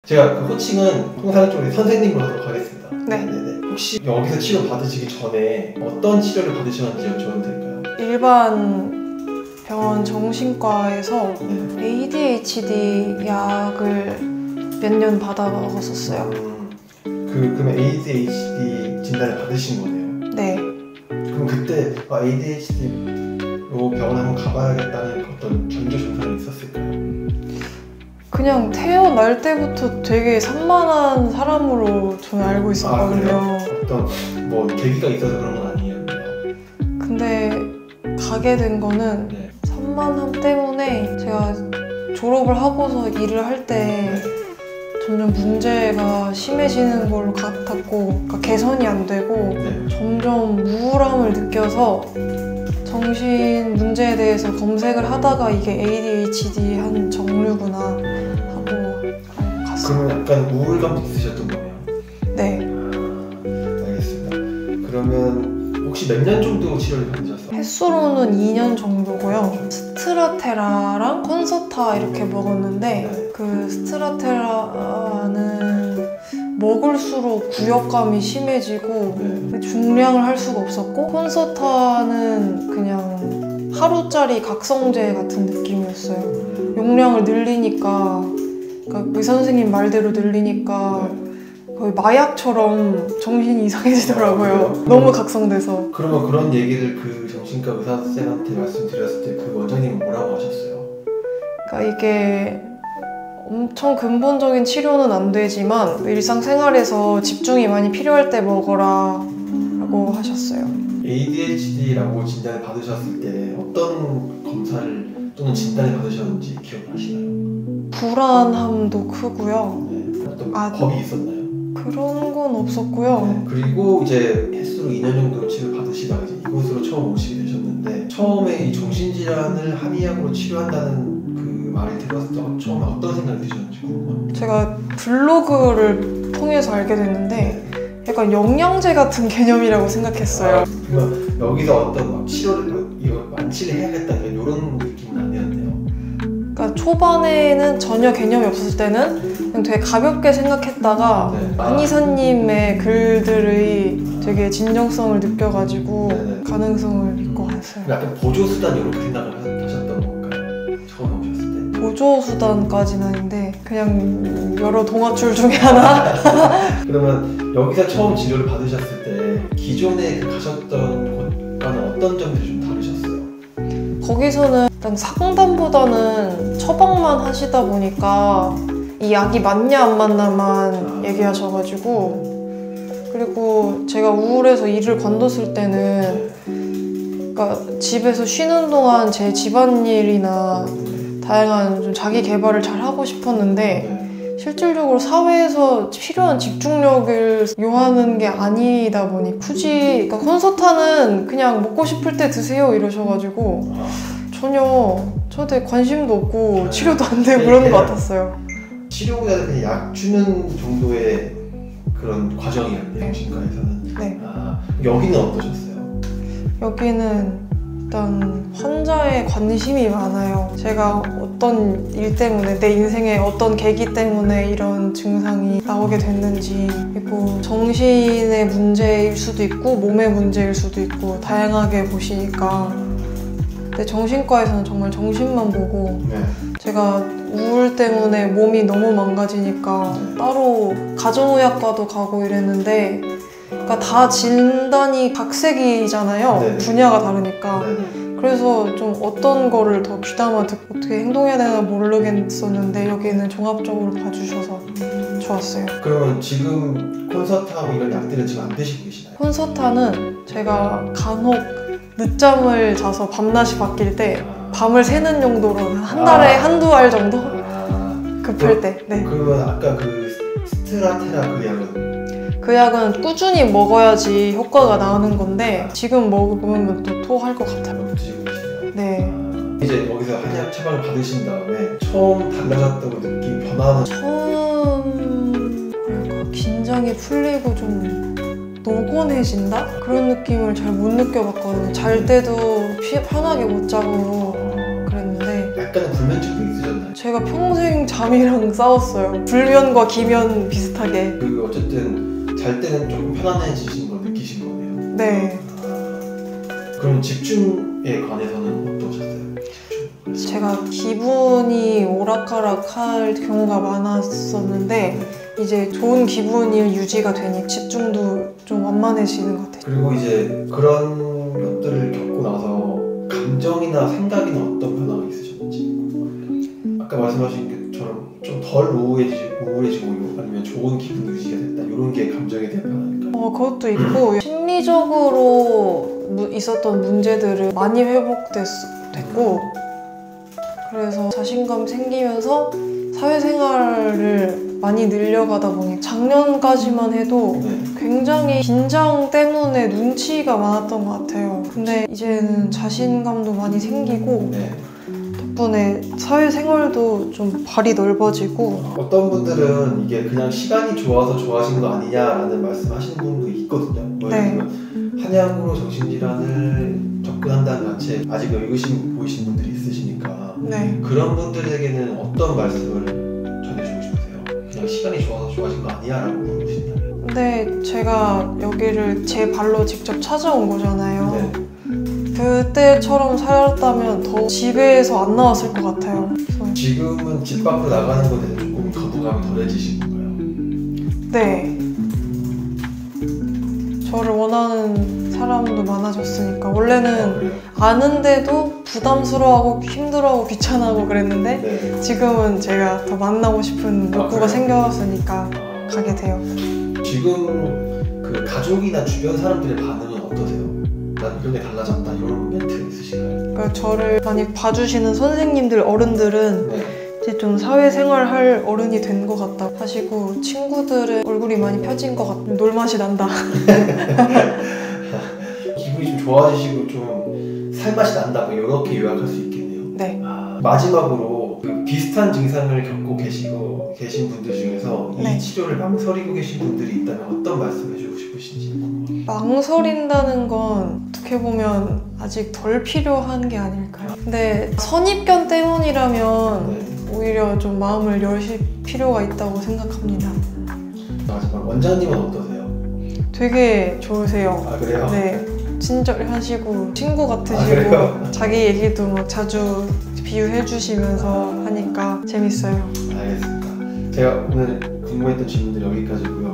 제가 그 호칭은 홍사님 쪽에 선생님으로 하도록 하겠습니다. 네. 네네네. 혹시 여기서 치료 받으시기 전에 어떤 치료를 받으셨는지 여쭤봐도 될까요? 일반 병원 정신과에서 네. ADHD 약을 몇 년 받아봤었어요. 그러면 ADHD 진단을 받으신 거네요? 네. 그럼 그때 ADHD로 병원 한번 가봐야겠다는 어떤 전조 증상이 있었을까요? 그냥 태어날 때부터 되게 산만한 사람으로 저는 알고 있었거든요. 어떤 뭐 계기가 있어서 그런 건 아니에요? 근데 가게 된 거는 네. 산만함 때문에 제가 졸업을 하고서 일을 할 때 점점 문제가 심해지는 걸 같았고, 그러니까 개선이 안 되고 네. 점점 우울함을 느껴서 정신 문제에 대해서 검색을 하다가 이게 ADHD 한 종류구나 하고 갔어요. 그러면 약간 우울감도 있으셨던 거네요? 네. 알겠습니다. 그러면 혹시 몇 년 정도 치료를 받으셨어요? 횟수로는 2년 정도고요. 스트라테라랑 콘서타 이렇게 먹었는데 그 스트라테라는 먹을수록 구역감이 심해지고 중량을 할 수가 없었고, 콘서타는 그냥 하루짜리 각성제 같은 느낌이었어요. 용량을 늘리니까, 그러니까 의사 선생님 말대로 늘리니까 거의 마약처럼 정신이 이상해지더라고요. 너무 각성돼서. 그러면 그런 얘기를 그 정신과 의사 선생님한테 말씀드렸을 때 그 원장님은 뭐라고 하셨어요? 그러니까 이게 엄청 근본적인 치료는 안 되지만 일상생활에서 집중이 많이 필요할 때 먹어라 라고 하셨어요. ADHD라고 진단을 받으셨을 때 어떤 검사를 또는 진단을 받으셨는지 기억나시나요? 불안함도 크고요. 네. 어떤 겁이 있었나요? 그런 건 없었고요. 네. 그리고 이제 횟수로 2년 정도 치료 받으시다가 이제 이곳으로 처음 오시게 되셨는데, 처음에 이 정신질환을 한의학으로 치료한다는 그 말을 들었을 때 처음에 어떤 생각이 드셨는지 궁금합니다. 제가 블로그를 통해서 알게 됐는데 약간 영양제 같은 개념이라고 생각했어요. 그러면 여기서 어떤 막 치료를 이거 완치를 해야겠다 이런 느낌은 아니었네요. 그러니까 초반에는 전혀 개념이 없었을 때는 그냥 되게 가볍게 생각했다가 한의사님의 글들의 되게 진정성을 느껴가지고 가능성을 믿고 갔어요. 약간 보조수단 이렇게 생각을 하셨던 건가요? 처음 오셨을 때? 보조수단까지는 아닌데 그냥 여러 동아줄 중에 하나? 그러면 여기서 처음 진료를 받으셨을 때 기존에 가셨던 곳과는 어떤 점들이 좀 다르셨어요? 거기서는 일단 상담보다는 처방만 하시다 보니까 이 약이 맞냐 안 맞냐만 얘기하셔가지고, 그리고 제가 우울해서 일을 관뒀을 때는 그러니까 집에서 쉬는 동안 제 집안일이나 다양한 좀 자기 개발을 잘 하고 싶었는데 실질적으로 사회에서 필요한 집중력을 요하는 게 아니다 보니 굳이, 그러니까 콘서타는 그냥 먹고 싶을 때 드세요 이러셔가지고 전혀 저한테 관심도 없고 치료도 안 되고 그러는 것 같았어요. 치료보다는 그냥 약 주는 정도의 그런 과정이었네요, 정신과에서는. 네. 여기는 어떠셨어요? 여기는 일단 환자의 관심이 많아요. 제가 어떤 일 때문에, 내 인생의 어떤 계기 때문에 이런 증상이 나오게 됐는지, 그리고 정신의 문제일 수도 있고 몸의 문제일 수도 있고 다양하게 보시니까. 근데 정신과에서는 정말 정신만 보고 제가 우울 때문에 몸이 너무 망가지니까 따로 가정의학과도 가고 이랬는데, 그러니까 다 진단이 각색이잖아요. 분야가 다르니까. 그래서 좀 어떤 거를 더 귀담아 듣고 어떻게 행동해야 되나 모르겠었는데 여기는 종합적으로 봐주셔서 좋았어요. 그러면 지금 콘서트하고 이런 약들은 지금 안 드시고 계시나요? 콘서타는 제가 간혹 늦잠을 자서 밤낮이 바뀔 때 밤을 새는 용도로 한 달에 한두 알 정도? 급할 때. 네. 그러면 아까 그 스트라테라 그 약은? 그 약은 꾸준히 먹어야지 효과가 나는 건데 지금 먹으면 또 토할 것 같아요. 드시고 계시나요? 네. 이제 여기서 한약 처방을 받으신 다음에 처음 달라졌다고 느낀 변화는? 처음 뭐랄까 긴장이 풀리고 좀 노곤해진다? 그런 느낌을 잘 못 느껴봤거든요. 잘 때도 편하게 못 자고 그랬는데 약간의 불면증도 있으셨나요? 제가 평생 잠이랑 싸웠어요. 불면과 기면 비슷하게. 그 어쨌든 잘 때는 조금 편안해지신 걸 느끼신 거네요. 네. 그럼 집중에 관해서는 어떠셨어요? 집중. 제가 기분이 오락가락할 경우가 많았었는데 이제 좋은 기분이 유지가 되니 집중도 좀 완만해지는 것 같아요. 그리고 이제 그런 것들을 겪고 나서 감정이나 생각이나 어떤 변화가 있으셨는지 궁금해요. 아까 말씀하신 것처럼 좀 덜 우울해지고 아니면 좋은 기분 유지가 됐다 이런 게 감정에 대한 변화일까요? 그것도 있고 심리적으로 있었던 문제들을 많이 회복됐고 그래서 자신감 생기면서 사회생활을 많이 늘려가다 보니 작년까지만 해도 네. 굉장히 긴장 때문에 눈치가 많았던 것 같아요. 근데 이제는 자신감도 많이 생기고 네. 덕분에 사회생활도 좀 발이 넓어지고 어떤 분들은 이게 그냥 시간이 좋아서 좋아하신 거 아니냐라는 말씀하시는 분도 있거든요. 뭐 예를 네. 들면 한약으로 정신질환을 접근한다는 자체 아직 의구심 보이신 분들이 있으시니까 네. 그런 분들에게는 어떤 말씀을 전해주고 싶으세요? 그냥 시간이 좋아서 좋아진 거 아니야? 라고 물으신다면. 근데 제가 여기를 제 발로 직접 찾아온 거잖아요. 네. 그때처럼 살았다면 더 집에서 안 나왔을 것 같아요. 그래서 지금은 집 밖으로 나가는 것에 대해서 조금 거부감이 덜해지신 건가요? 네. 저를 원하는 사람도 많아졌으니까 원래는 그래요? 아는데도 부담스러워하고 힘들어하고 귀찮아하고 그랬는데 네. 지금은 제가 더 만나고 싶은 욕구가 그래요? 생겼으니까 가게 돼요. 지금 그 가족이나 주변 사람들의 반응은 어떠세요? 난 이런 게 달라졌다 이런 멘트 있으신가요? 그러니까 저를 많이 봐주시는 선생님들 어른들은 네. 이제 좀 사회생활 할 어른이 된 것 같다 하시고 친구들은 얼굴이 많이 펴진 것 같고 놀맛이 난다. 기분이 좀 좋아지시고 좀 살맛이 난다 뭐 이렇게 요약할 수 있겠네요. 네. 마지막으로 그 비슷한 증상을 겪고 계신 분들 중에서 이 네. 치료를 망설이고 계신 분들이 있다면 어떤 말씀 해주고 싶으신지. 망설인다는 건 어떻게 보면 아직 덜 필요한 게 아닐까요? 근데 선입견 때문이라면 네. 오히려 좀 마음을 여실 필요가 있다고 생각합니다. 마지막 원장님은 어떠세요? 되게 좋으세요. 아 그래요? 네, 친절하시고 친구 같으시고 그래요? 자기 얘기도 막 자주 비유해 주시면서 하니까 재밌어요. 알겠습니다. 제가 오늘 궁금했던 질문들 여기까지고요.